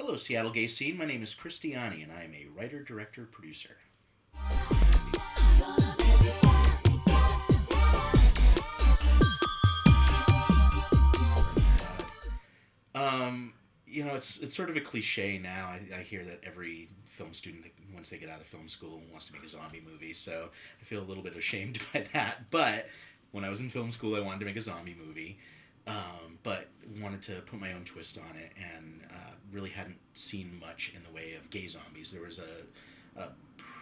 Hello, Seattle Gay Scene. My name is Chris Diani, and I am a writer, director, producer. It's sort of a cliche now. I hear that every film student, once they get out of film school, wants to make a zombie movie. So I feel a little bit ashamed by that. But when I was in film school, I wanted to make a zombie movie, but wanted to put my own twist on it, and really hadn't seen much in the way of gay zombies. There was a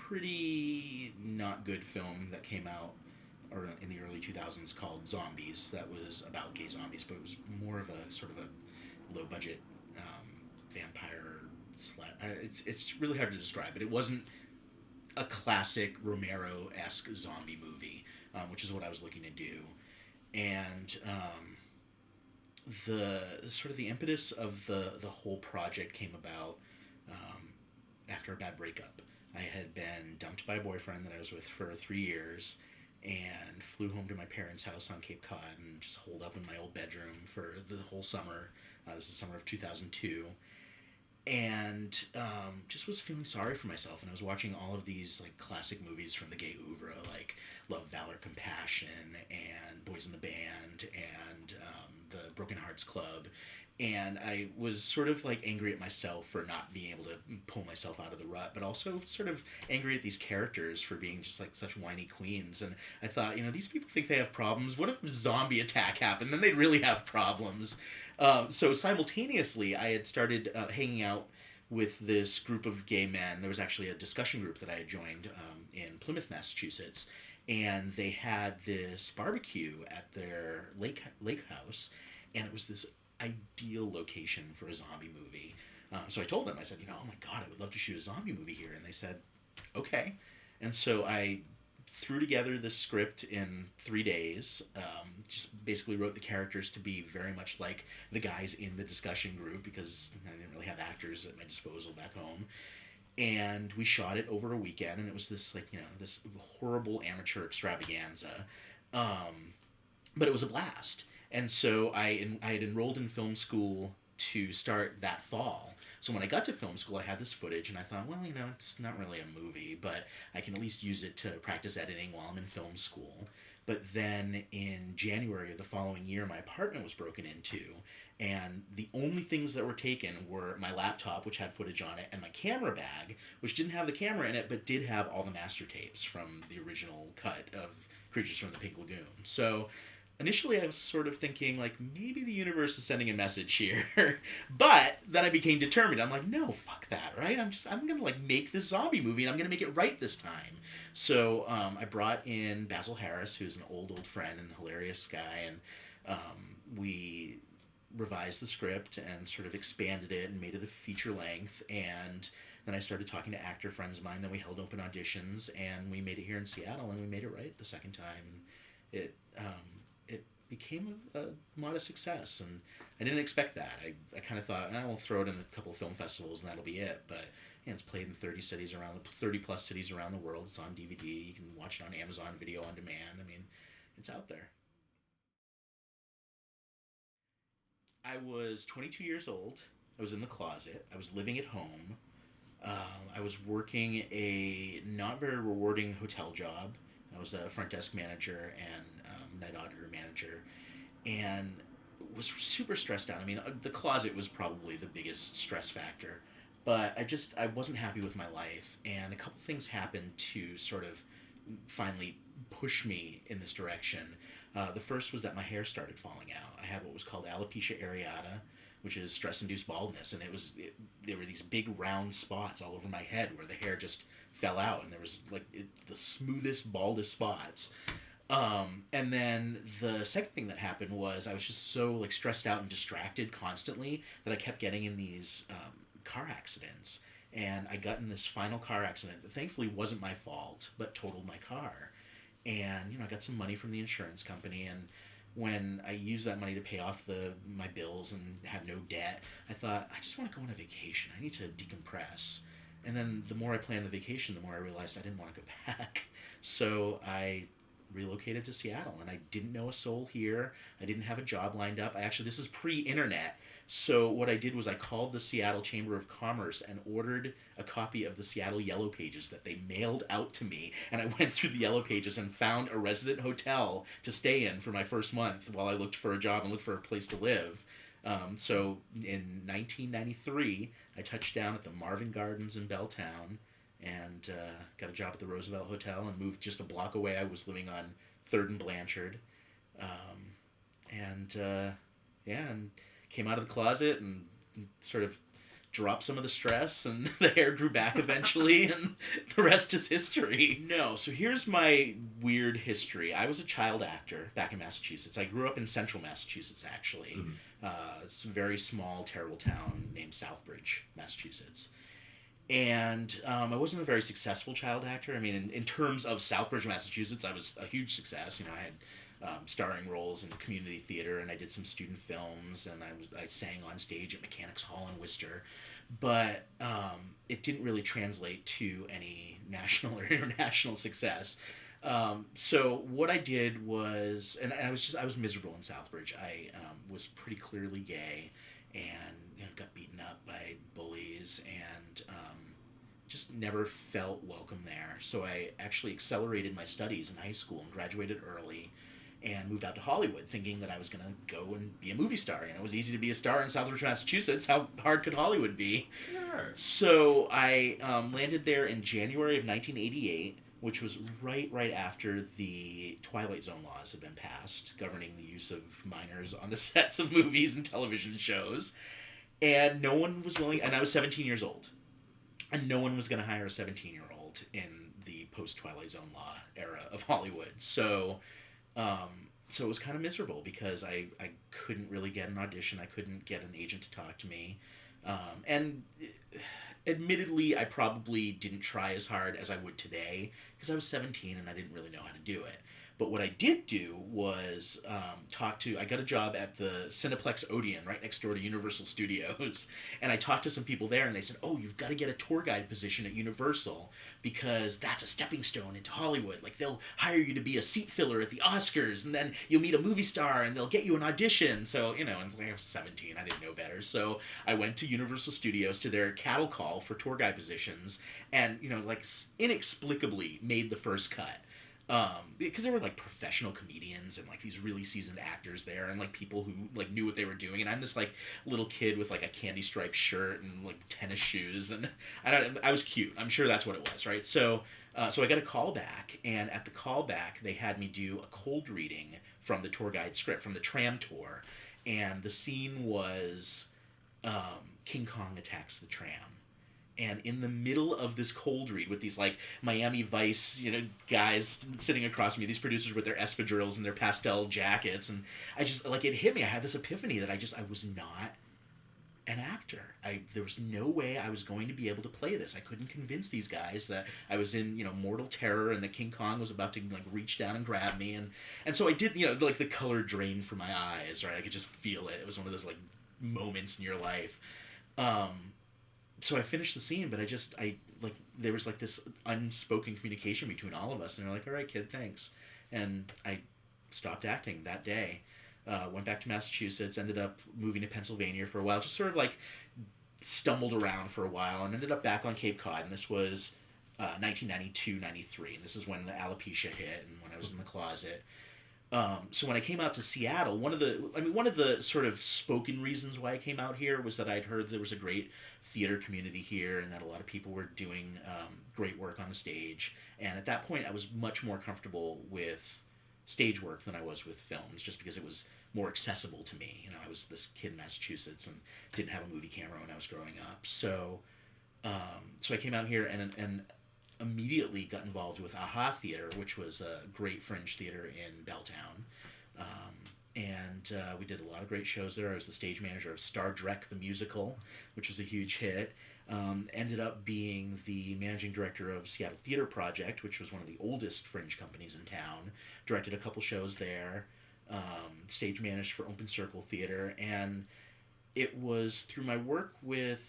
pretty not good film that came out or in the early 2000s called Zombies that was about gay zombies, but it was more of a sort of a low budget vampire it's really hard to describe, but it wasn't a classic Romero-esque zombie movie, which is what I was looking to do. And the sort of the impetus of the whole project came about after a bad breakup. I had been dumped by a boyfriend that I was with for 3 years, and flew home to my parents' house on Cape Cod and just holed up in my old bedroom for the whole summer. This is the summer of 2002, and just was feeling sorry for myself. And I was watching all of these like classic movies from the gay oeuvre, like Love, Valor, Compassion, and Boys in the Band, and the Broken Hearts Club. And I was sort of like angry at myself for not being able to pull myself out of the rut, but also sort of angry at these characters for being just like such whiny queens. And I thought, these people think they have problems. What if a zombie attack happened? Then they'd really have problems. So simultaneously, I had started hanging out with this group of gay men. There was actually a discussion group that I had joined in Plymouth, Massachusetts, and they had this barbecue at their lake house, and it was this ideal location for a zombie movie. So I told them, I said, oh my God, I would love to shoot a zombie movie here. And they said, okay. And so I threw together this script in 3 days, just basically wrote the characters to be very much like the guys in the discussion group, because I didn't really have actors at my disposal back home. And we shot it over a weekend, and it was this this horrible amateur extravaganza. But it was a blast. And so I had enrolled in film school to start that fall. So when I got to film school, I had this footage, and I thought, well, it's not really a movie, but I can at least use it to practice editing while I'm in film school. But then in January of the following year, my apartment was broken into, and the only things that were taken were my laptop, which had footage on it, and my camera bag, which didn't have the camera in it, but did have all the master tapes from the original cut of Creatures from the Pink Lagoon. So initially I was sort of thinking, like, maybe the universe is sending a message here. But then I became determined. I'm like, no, fuck that, right? I'm gonna like make this zombie movie, and I'm gonna make it right this time. So I brought in Basil Harris, who's an old friend and hilarious guy, and we revised the script and sort of expanded it and made it a feature length. And then I started talking to actor friends of mine. Then we held open auditions, and we made it here in Seattle, and we made it right the second time. It became a modest success, and I didn't expect that. I kind of thought, we'll throw it in a couple of film festivals and that'll be it. But it's played in 30 plus cities around the world. It's on DVD. You can watch it on Amazon Video on Demand. I mean, it's out there. I was 22 years old. I was in the closet. I was living at home. I was working a not very rewarding hotel job. I was a front desk manager and night auditor manager, and was super stressed out. I mean, the closet was probably the biggest stress factor, but I wasn't happy with my life, and a couple things happened to sort of finally push me in this direction. The first was that my hair started falling out. I had what was called alopecia areata, which is stress-induced baldness, and there were these big round spots all over my head where the hair just fell out, and there was like the smoothest, baldest spots. And then the second thing that happened was I was just so like stressed out and distracted constantly that I kept getting in these car accidents. And I got in this final car accident that thankfully wasn't my fault, but totaled my car. And I got some money from the insurance company, and when I used that money to pay off my bills and have no debt, I thought, I just want to go on a vacation. I need to decompress. And then the more I planned the vacation, the more I realized I didn't want to go back. So I relocated to Seattle, and I didn't know a soul here. I didn't have a job lined up. This is pre-internet. So what I did was I called the Seattle Chamber of Commerce and ordered a copy of the Seattle Yellow Pages that they mailed out to me, and I went through the Yellow Pages and found a resident hotel to stay in for my first month while I looked for a job and looked for a place to live. So in 1993, I touched down at the Marvin Gardens in Belltown and got a job at the Roosevelt Hotel and moved just a block away. I was living on 3rd and Blanchard. And yeah, and came out of the closet and sort of dropped some of the stress, and the hair grew back eventually, and the rest is history. No, so here's my weird history. I was a child actor back in Massachusetts. I grew up in central Massachusetts, actually. It's a very small, terrible town named Southbridge, Massachusetts. And I wasn't a very successful child actor. I mean, in terms of Southbridge, Massachusetts, I was a huge success. You know, I had starring roles in community theater, and I did some student films, and I sang on stage at Mechanics Hall in Worcester, but it didn't really translate to any national or international success. So what I did was, and I was miserable in Southbridge. I was pretty clearly gay, and got beaten up by bullies, and just never felt welcome there. So I actually accelerated my studies in high school and graduated early and moved out to Hollywood, thinking that I was going to go and be a movie star. It was easy to be a star in Southbridge, Massachusetts. How hard could Hollywood be? Sure. So I landed there in January of 1988, which was right after the Twilight Zone laws had been passed, governing the use of minors on the sets of movies and television shows. And no one was willing, and I was 17 years old, and no one was going to hire a 17-year-old in the post-Twilight Zone law era of Hollywood. So it was kind of miserable because I couldn't really get an audition. I couldn't get an agent to talk to me. And admittedly, I probably didn't try as hard as I would today because I was 17 and I didn't really know how to do it. But what I did do was I got a job at the Cineplex Odeon right next door to Universal Studios. And I talked to some people there, and they said, oh, you've got to get a tour guide position at Universal because that's a stepping stone into Hollywood. Like, they'll hire you to be a seat filler at the Oscars, and then you'll meet a movie star, and they'll get you an audition. So, and I was 17. I didn't know better. So I went to Universal Studios to their cattle call for tour guide positions and, inexplicably made the first cut. Because there were professional comedians and these really seasoned actors there, and people who knew what they were doing, and I'm this little kid with a candy striped shirt and tennis shoes, and I was cute. I'm sure that's what it was, right? So I got a call back, and at the call back they had me do a cold reading from the tour guide script from the tram tour, and the scene was King Kong attacks the tram. And in the middle of this cold read with these Miami Vice, guys sitting across from me, these producers with their espadrilles and their pastel jackets, and I just it hit me. I had this epiphany that I was not an actor. There was no way I was going to be able to play this. I couldn't convince these guys that I was in mortal terror and that King Kong was about to reach down and grab me, and so I did. The color drained from my eyes. Right, I could just feel it. It was one of those moments in your life. So I finished the scene, but there was this unspoken communication between all of us, and they're like, all right, kid, thanks. And I stopped acting that day, went back to Massachusetts, ended up moving to Pennsylvania for a while, just sort of stumbled around for a while, and ended up back on Cape Cod, and this was 1992, 93, and this is when the alopecia hit and when I was in the closet. So when I came out to Seattle, one of the sort of spoken reasons why I came out here was that I'd heard there was a great theater community here and that a lot of people were doing great work on the stage. And at that point, I was much more comfortable with stage work than I was with films, just because it was more accessible to me. I was this kid in Massachusetts and didn't have a movie camera when I was growing up. So I came out here and immediately got involved with AHA Theater, which was a great fringe theater in Belltown. And we did a lot of great shows there. I was the stage manager of Star Trek the Musical, which was a huge hit. Ended up being the managing director of Seattle Theater Project, which was one of the oldest fringe companies in town. Directed a couple shows there. Stage managed for Open Circle Theater. And it was through my work with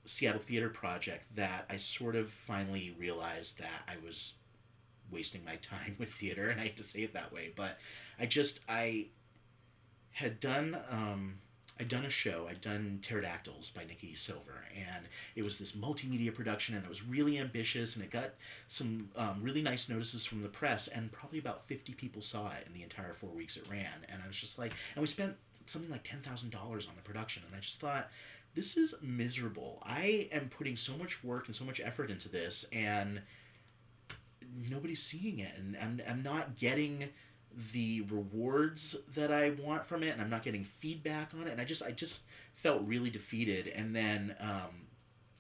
Seattle Theater Project that I sort of finally realized that I was wasting my time with theater, and I hate to say it that way, but I had done I'd done a show. I'd done Pterodactyls by Nikki Silver, and it was this multimedia production, and it was really ambitious, and it got some really nice notices from the press, and probably about 50 people saw it in the entire 4 weeks it ran, and I was just like, and we spent something like $10,000 on the production, and I just thought, this is miserable. I am putting so much work and so much effort into this, and nobody's seeing it, and I'm not getting the rewards that I want from it, and I'm not getting feedback on it, and I just felt really defeated. And then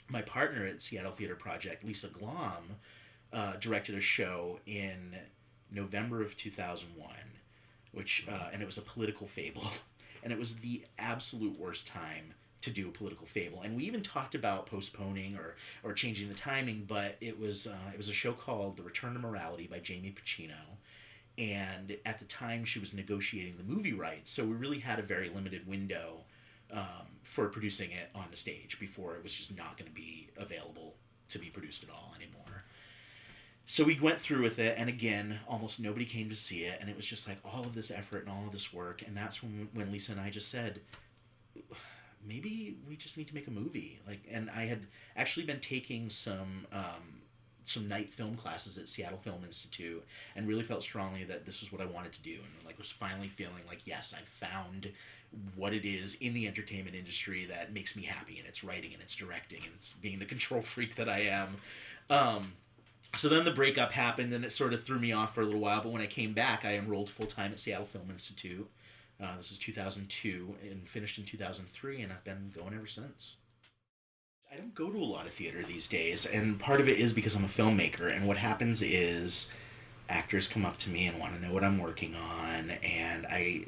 my partner at Seattle Theater Project, Lisa Glom, directed a show in November of 2001, which and it was a political fable, and it was the absolute worst time to do a political fable. And we even talked about postponing or changing the timing, but it was a show called The Return to Morality by Jamie Pacino. And at the time, she was negotiating the movie rights, so we really had a very limited window for producing it on the stage before it was just not going to be available to be produced at all anymore. So we went through with it, and again, almost nobody came to see it, and it was just like all of this effort and all of this work, and that's when Lisa and I just said, maybe we just need to make a movie. And I had actually been taking some night film classes at Seattle Film Institute, and really felt strongly that this is what I wanted to do, and was finally feeling like, yes, I found what it is in the entertainment industry that makes me happy, and it's writing, and it's directing, and it's being the control freak that I am. So then the breakup happened, and it sort of threw me off for a little while, but when I came back, I enrolled full-time at Seattle Film Institute. This is 2002, and finished in 2003, and I've been going ever since. I don't go to a lot of theater these days, and part of it is because I'm a filmmaker, and what happens is actors come up to me and want to know what I'm working on, and I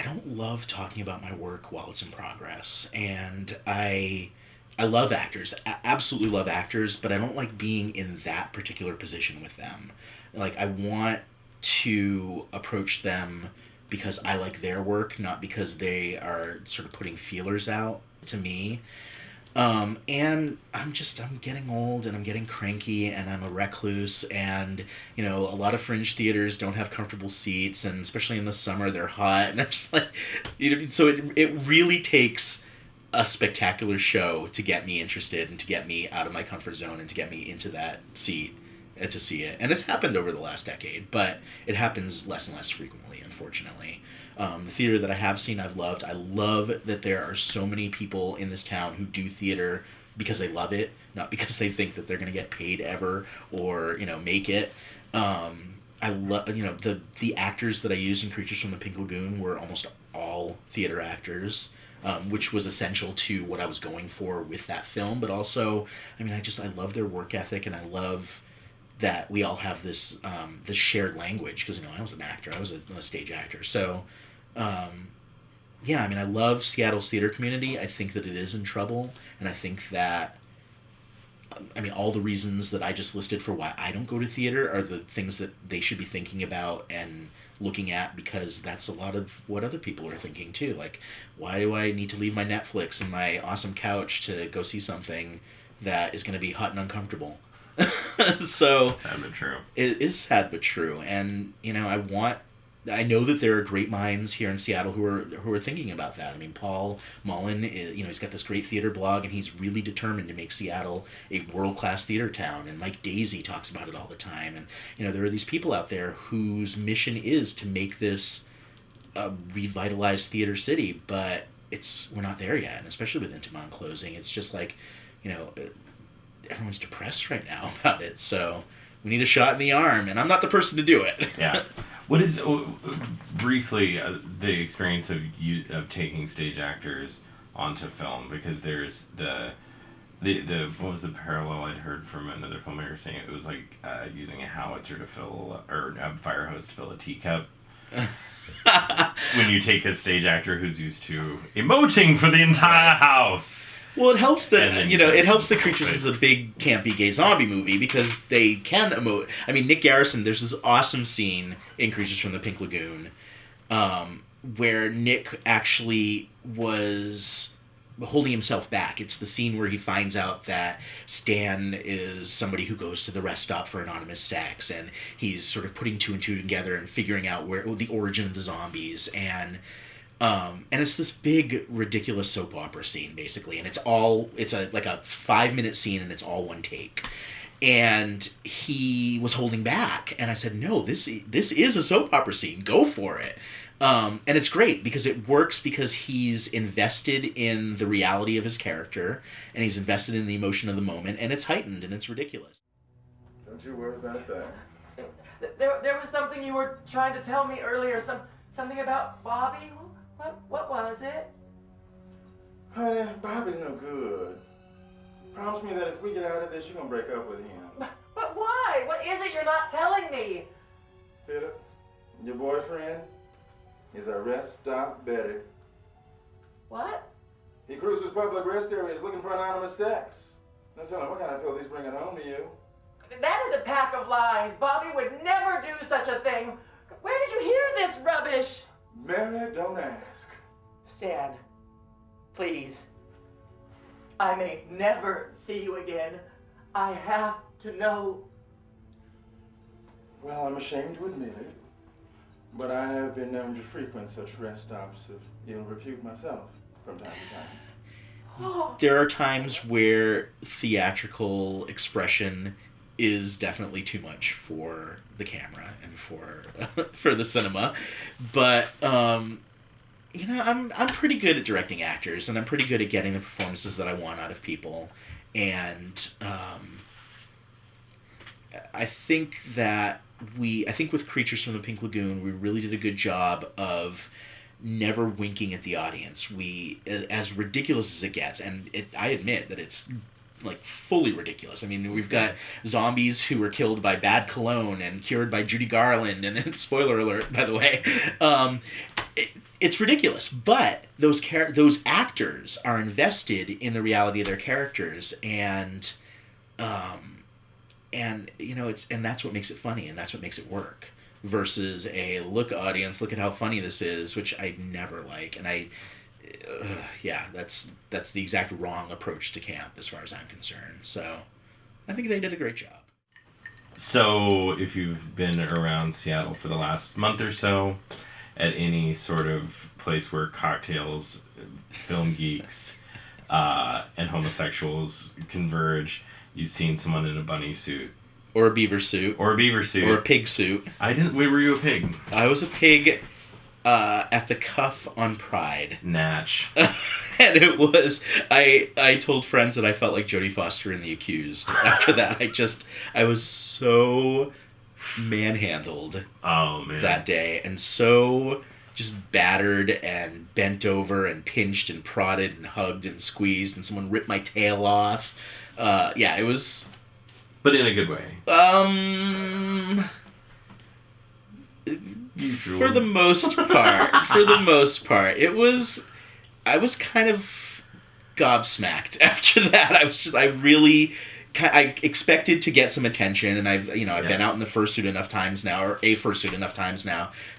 don't love talking about my work while it's in progress, and I love actors, absolutely love actors, but I don't like being in that particular position with them. I want to approach them because I like their work, not because they are sort of putting feelers out to me. And I'm getting old, and I'm getting cranky, and I'm a recluse, and, a lot of fringe theaters don't have comfortable seats, and especially in the summer, they're hot, and I'm just like, so it really takes a spectacular show to get me interested, and to get me out of my comfort zone, and to get me into that seat, and to see it. And it's happened over the last decade, but it happens less and less frequently, unfortunately. The theater that I have seen, I've loved. I love that there are so many people in this town who do theater because they love it, not because they think that they're going to get paid ever or, make it. I love, the actors that I used in Creatures from the Pink Lagoon were almost all theater actors, which was essential to what I was going for with that film. But also, I love their work ethic, and I love that we all have this shared language, because I was an actor, I was a stage actor, so I love Seattle's theater community. I think that it is in trouble, and I think that all the reasons that I just listed for why I don't go to theater are the things that they should be thinking about and looking at, because that's a lot of what other people are thinking too. Why do I need to leave my Netflix and my awesome couch to go see something that is going to be hot and uncomfortable? So sad but true. It is sad but true, and I know that there are great minds here in Seattle who are thinking about that. Paul Mullen, he's got this great theater blog, and he's really determined to make Seattle a world-class theater town. And Mike Daisy talks about it all the time. And there are these people out there whose mission is to make this a revitalized theater city, but we're not there yet. And especially with Intiman closing, it's just everyone's depressed right now about it, so we need a shot in the arm, and I'm not the person to do it. Yeah. What is, briefly, the experience of taking stage actors onto film? Because there's the what was the parallel I'd heard from another filmmaker saying it was like using a howitzer to fill, or a fire hose to fill a teacup. When you take a stage actor who's used to emoting for the entire house. Well, it helps that, it helps that Creatures is a big, campy, gay zombie movie, because they can emote. Nick Garrison, there's this awesome scene in Creatures from the Pink Lagoon, where Nick actually was holding himself back. It's the scene where he finds out that Stan is somebody who goes to the rest stop for anonymous sex, and he's sort of putting two and two together and figuring out where the origin of the zombies, and it's this big ridiculous soap opera scene basically, and it's like a 5-minute scene, and it's all one take. And he was holding back, and I said, no, this is a soap opera scene, go for it. And it's great because it works because he's invested in the reality of his character, and he's invested in the emotion of the moment, and it's heightened, and it's ridiculous. Don't you worry about that. There was something you were trying to tell me earlier, something about Bobby. What was it? Honey, Bobby's no good. Promise me that if we get out of this, you're gonna break up with him. But why? What is it you're not telling me? Philip, your boyfriend is a rest stop Betty. What? He cruises public rest areas looking for anonymous sex. Don't tell him what kind of filth he's bringing home to you. That is a pack of lies. Bobby would never do such a thing. Where did you hear this rubbish? Mary, don't ask. Stan, please. I may never see you again. I have to know. Well, I'm ashamed to admit it, but I have been known to frequent such rest stops of ill repute myself from time to time. Oh. There are times where theatrical expression is definitely too much for the camera and for the cinema, but I'm pretty good at directing actors, and I'm pretty good at getting the performances that I want out of people, and I think with Creatures from the Pink Lagoon, we really did a good job of never winking at the audience. We, as ridiculous as it gets, and I admit that it's like fully ridiculous. I mean, we've got zombies who were killed by bad cologne and cured by Judy Garland, and then, spoiler alert, by the way, it's ridiculous. But those actors are invested in the reality of their characters, and that's what makes it funny, and that's what makes it work. Versus a look audience, look at how funny this is, which I never like, and that's the exact wrong approach to camp as far as I'm concerned. So I think they did a great job. So if you've been around Seattle for the last month or so, at any sort of place where cocktails, film geeks, and homosexuals converge, you've seen someone in a bunny suit. Or a beaver suit. Or a beaver suit. Or a pig suit. Where were you a pig? I was a pig at the Cuff on Pride. Natch. And it was, I told friends that I felt like Jodie Foster in The Accused. After that, I was so manhandled that day, and so just battered and bent over and pinched and prodded and hugged and squeezed, and someone ripped my tail off. It was... But in a good way. Usual. For the most part, I was kind of gobsmacked after that. I expected to get some attention, and I've been out in the fursuit enough times now,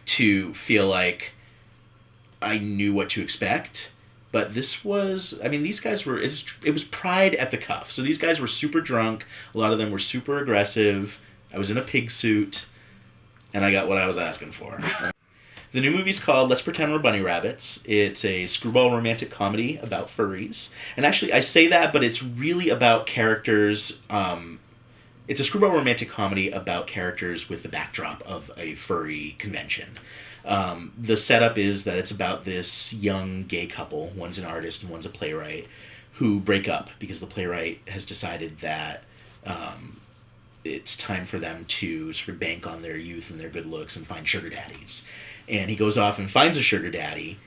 to feel like I knew what to expect. But these guys were, it was Pride at the Cuff. So these guys were super drunk. A lot of them were super aggressive. I was in a pig suit, and I got what I was asking for. The new movie's called Let's Pretend We're Bunny Rabbits. It's a screwball romantic comedy about furries. And actually, I say that, but it's really about characters. It's a screwball romantic comedy about characters with the backdrop of a furry convention. The setup is that it's about this young gay couple, one's an artist and one's a playwright, who break up because the playwright has decided that it's time for them to sort of bank on their youth and their good looks and find sugar daddies. And he goes off and finds a sugar daddy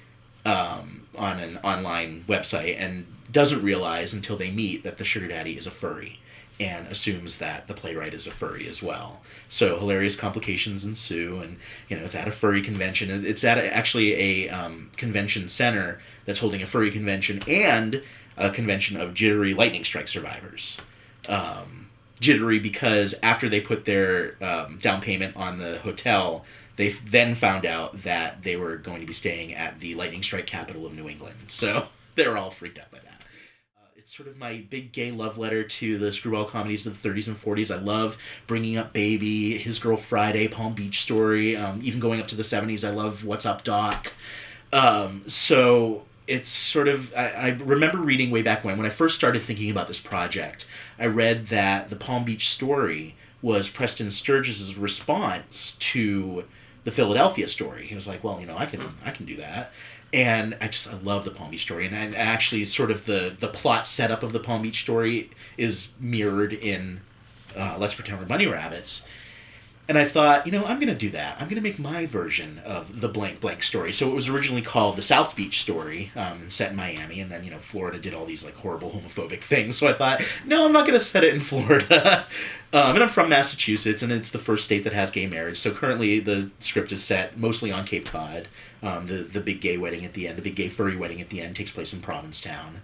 on an online website, and doesn't realize until they meet that the sugar daddy is a furry, and assumes that the playwright is a furry as well. So hilarious complications ensue, and it's at a furry convention. It's at actually a convention center that's holding a furry convention and a convention of jittery lightning strike survivors. Jittery because after they put their down payment on the hotel, they then found out that they were going to be staying at the lightning strike capital of New England. So They're all freaked out by that. It's sort of my big gay love letter to the screwball comedies of the 30s and 40s. I love Bringing Up Baby, His Girl Friday, Palm Beach Story. Even going up to the 70s, I love What's Up, Doc. So it's sort of, I remember reading way back when I first started thinking about this project, I read that the Palm Beach Story was Preston Sturges' response to the Philadelphia Story. He was like, well, I can do that. And I love the Palm Beach Story. And I actually sort of the plot setup of the Palm Beach Story is mirrored in Let's Pretend We're Bunny Rabbits. And I thought, I'm going to do that. I'm going to make my version of the blank blank story. So it was originally called the South Beach Story, set in Miami, and then Florida did all these like horrible homophobic things. So I thought, no, I'm not going to set it in Florida. And I'm from Massachusetts, and it's the first state that has gay marriage. So currently the script is set mostly on Cape Cod. The big gay wedding at the end, the big gay furry wedding at the end takes place in Provincetown.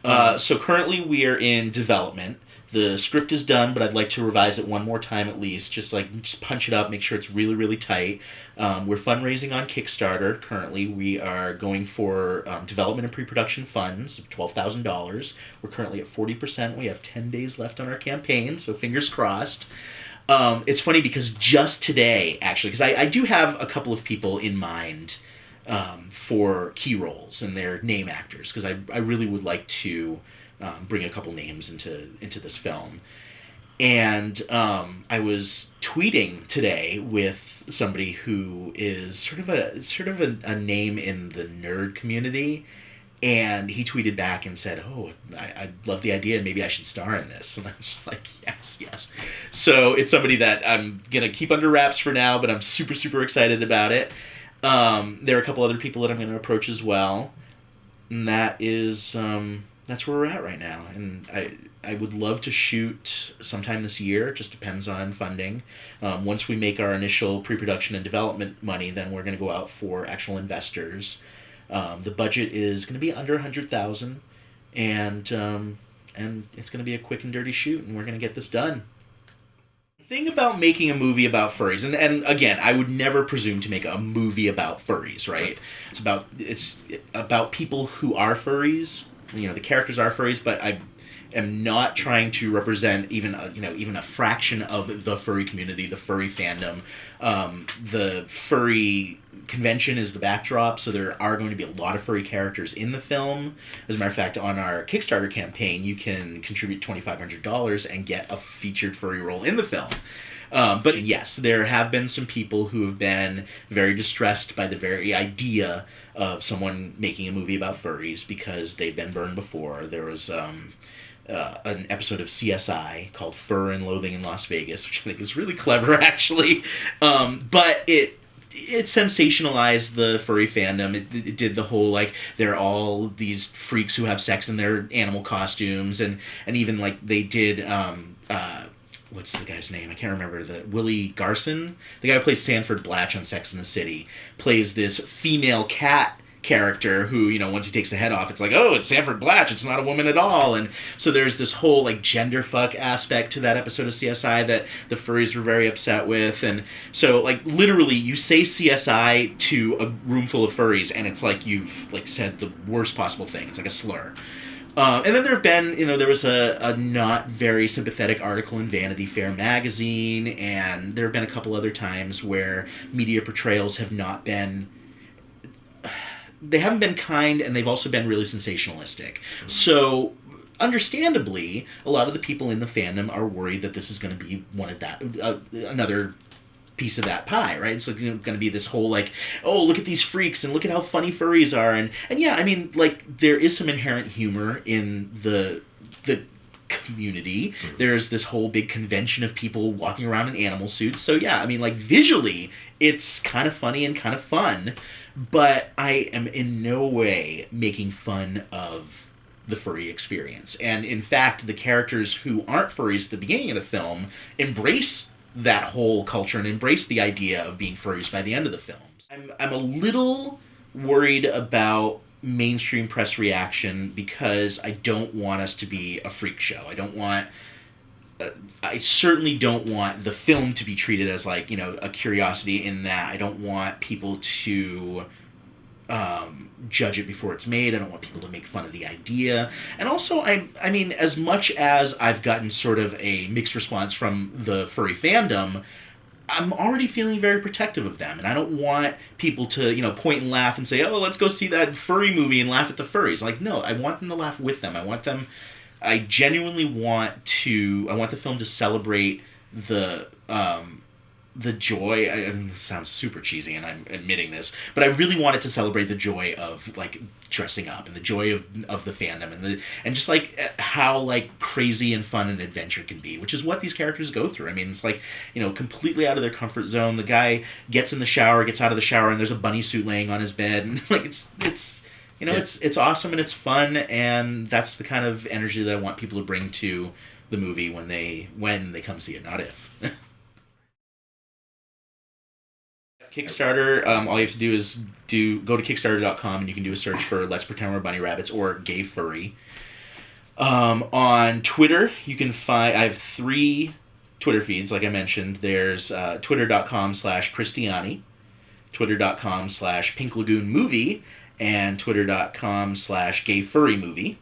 So currently we are in development. The script is done, but I'd like to revise it one more time at least. Just punch it up, make sure it's really, really tight. We're fundraising on Kickstarter currently. We are going for development and pre-production funds of $12,000. We're currently at 40%. We have 10 days left on our campaign, so fingers crossed. It's funny because just today, actually, because I do have a couple of people in mind for key roles, and they're name actors, because I really would like to bring a couple names into this film. And I was tweeting today with somebody who is sort of a name in the nerd community, and he tweeted back and said, "Oh, I love the idea, and maybe I should star in this." And I was just like, yes. So it's somebody that I'm gonna keep under wraps for now, but I'm super, super excited about it. There are a couple other people that I'm gonna approach as well, and that is that's where we're at right now. And I would love to shoot sometime this year. It just depends on funding. Once we make our initial pre-production and development money, then we're going to go out for actual investors. The budget is going to be under $100,000, and it's going to be a quick and dirty shoot, and we're going to get this done. The thing about making a movie about furries, and again, I would never presume to make a movie about furries, right? It's about people who are furries. The characters are furries, but I am not trying to represent even a fraction of the furry community, the furry fandom. The furry convention is the backdrop, so there are going to be a lot of furry characters in the film. As a matter of fact, on our Kickstarter campaign, you can contribute $2,500 and get a featured furry role in the film. But yes, there have been some people who have been very distressed by the very idea of someone making a movie about furries because they've been burned before. There was an episode of CSI called Fur and Loathing in Las Vegas, which I think is really clever, actually. But it sensationalized the furry fandom. It did the whole, like, they're all these freaks who have sex in their animal costumes, and even, like, they did, what's the guy's name? I can't remember. Willie Garson, the guy who plays Sanford Blatch on Sex and the City, plays this female cat character who, once he takes the head off, it's like, oh, it's Sanford Blatch, it's not a woman at all. And so there's this whole, like, gender fuck aspect to that episode of CSI that the furries were very upset with. And so, like, literally, you say CSI to a room full of furries, and it's like you've, like, said the worst possible thing. It's like a slur. And then there have been, there was a not very sympathetic article in Vanity Fair magazine, and there have been a couple other times where media portrayals have not been, they haven't been kind, and they've also been really sensationalistic. So, understandably, a lot of the people in the fandom are worried that this is going to be one of that, another piece of that pie, right? It's like, going to be this whole, like, oh, look at these freaks and look at how funny furries are, and yeah, I mean, like, there is some inherent humor in the community. There's this whole big convention of people walking around in animal suits, so yeah, I mean, like, visually it's kind of funny and kind of fun, but I am in no way making fun of the furry experience. And in fact, the characters who aren't furries at the beginning of the film embrace that whole culture and embrace the idea of being furries by the end of the films. I'm a little worried about mainstream press reaction because I don't want us to be a freak show. I certainly don't want the film to be treated as, like, a curiosity, in that I don't want people to judge it before it's made. I don't want people to make fun of the idea. And also, I mean, as much as I've gotten sort of a mixed response from the furry fandom, I'm already feeling very protective of them, and I don't want people to, you know, point and laugh and say, "Oh, let's go see that furry movie and laugh at the furries." Like, no, I want them to laugh with them. I genuinely want the film to celebrate the joy. And this sounds super cheesy, and I'm admitting this, but I really want it to celebrate the joy of, like, dressing up, and the joy of the fandom, and just, like, how, like, crazy and fun an adventure can be, which is what these characters go through. I mean, it's like, you know, completely out of their comfort zone. The guy gets out of the shower, and there's a bunny suit laying on his bed, and, like, it's you know, it's awesome, and it's fun, and that's the kind of energy that I want people to bring to the movie when they come see it, not if. Kickstarter, all you have to do is go to Kickstarter.com, and you can do a search for Let's Pretend We're Bunny Rabbits or Gay Furry. On Twitter, you can find, I have 3 Twitter feeds, like I mentioned. There's twitter.com/Chris Diani, twitter.com/Pink Lagoon Movie, and twitter.com/Gay Furry Movie.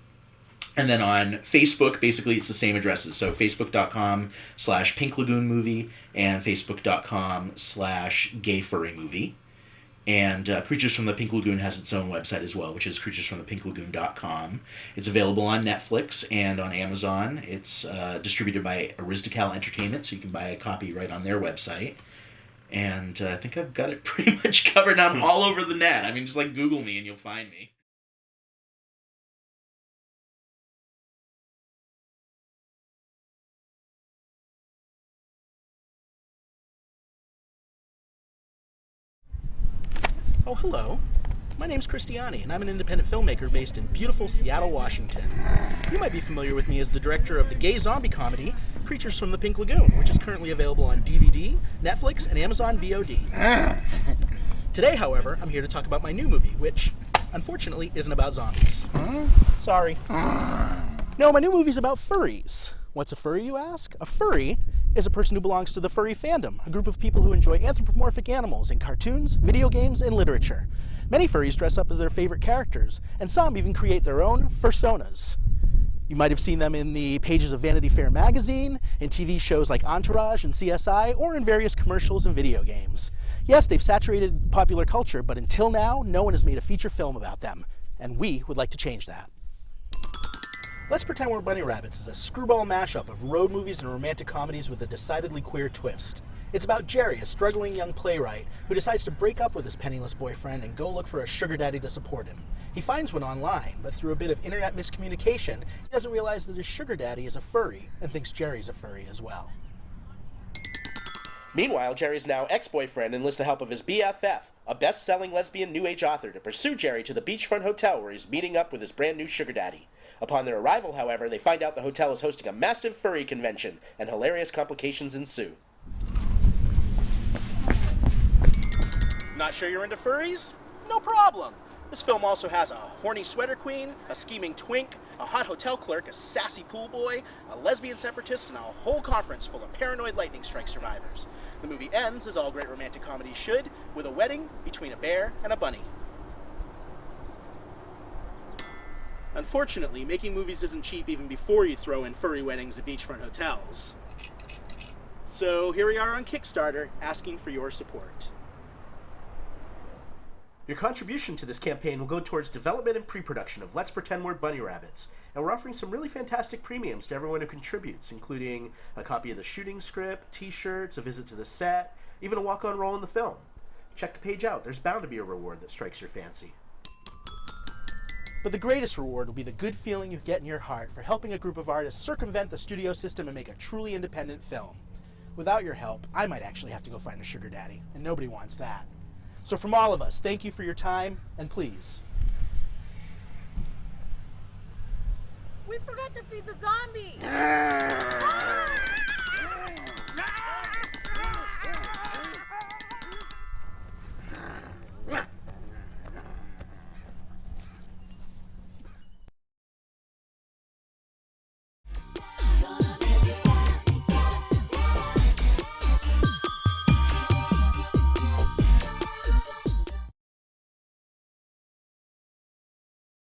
And then on Facebook, basically it's the same addresses. So facebook.com/Pink Lagoon Movie and facebook.com/Gay Furry Movie. And Creatures from the Pink Lagoon has its own website as well, which is creaturesfromthepinklagoon.com. It's available on Netflix and on Amazon. It's distributed by Aristocal Entertainment, so you can buy a copy right on their website. And I think I've got it pretty much covered. I'm all over the net. I mean, just like Google me and you'll find me. Oh, hello. My name's Chris Diani, and I'm an independent filmmaker based in beautiful Seattle, Washington. You might be familiar with me as the director of the gay zombie comedy, Creatures from the Pink Lagoon, which is currently available on DVD, Netflix, and Amazon VOD. Today, however, I'm here to talk about my new movie, which, unfortunately, isn't about zombies. Sorry. No, my new movie's about furries. What's a furry, you ask? A furry is a person who belongs to the furry fandom, a group of people who enjoy anthropomorphic animals in cartoons, video games, and literature. Many furries dress up as their favorite characters, and some even create their own fursonas. You might have seen them in the pages of Vanity Fair magazine, in TV shows like Entourage and CSI, or in various commercials and video games. Yes, they've saturated popular culture, but until now, no one has made a feature film about them, and we would like to change that. Let's Pretend We're Bunny Rabbits is a screwball mashup of road movies and romantic comedies with a decidedly queer twist. It's about Jerry, a struggling young playwright, who decides to break up with his penniless boyfriend and go look for a sugar daddy to support him. He finds one online, but through a bit of internet miscommunication, he doesn't realize that his sugar daddy is a furry and thinks Jerry's a furry as well. Meanwhile, Jerry's now ex-boyfriend enlists the help of his BFF, a best-selling lesbian New Age author, to pursue Jerry to the beachfront hotel where he's meeting up with his brand new sugar daddy. Upon their arrival, however, they find out the hotel is hosting a massive furry convention, and hilarious complications ensue. Not sure you're into furries? No problem! This film also has a horny sweater queen, a scheming twink, a hot hotel clerk, a sassy pool boy, a lesbian separatist, and a whole conference full of paranoid lightning strike survivors. The movie ends, as all great romantic comedies should, with a wedding between a bear and a bunny. Unfortunately, making movies isn't cheap even before you throw in furry weddings at beachfront hotels. So here we are on Kickstarter, asking for your support. Your contribution to this campaign will go towards development and pre-production of Let's Pretend We're Bunny Rabbits, and we're offering some really fantastic premiums to everyone who contributes, including a copy of the shooting script, t-shirts, a visit to the set, even a walk-on role in the film. Check the page out. There's bound to be a reward that strikes your fancy. But the greatest reward will be the good feeling you get in your heart for helping a group of artists circumvent the studio system and make a truly independent film. Without your help, I might actually have to go find a sugar daddy, and nobody wants that. So from all of us, thank you for your time, and please. We forgot to feed the zombie!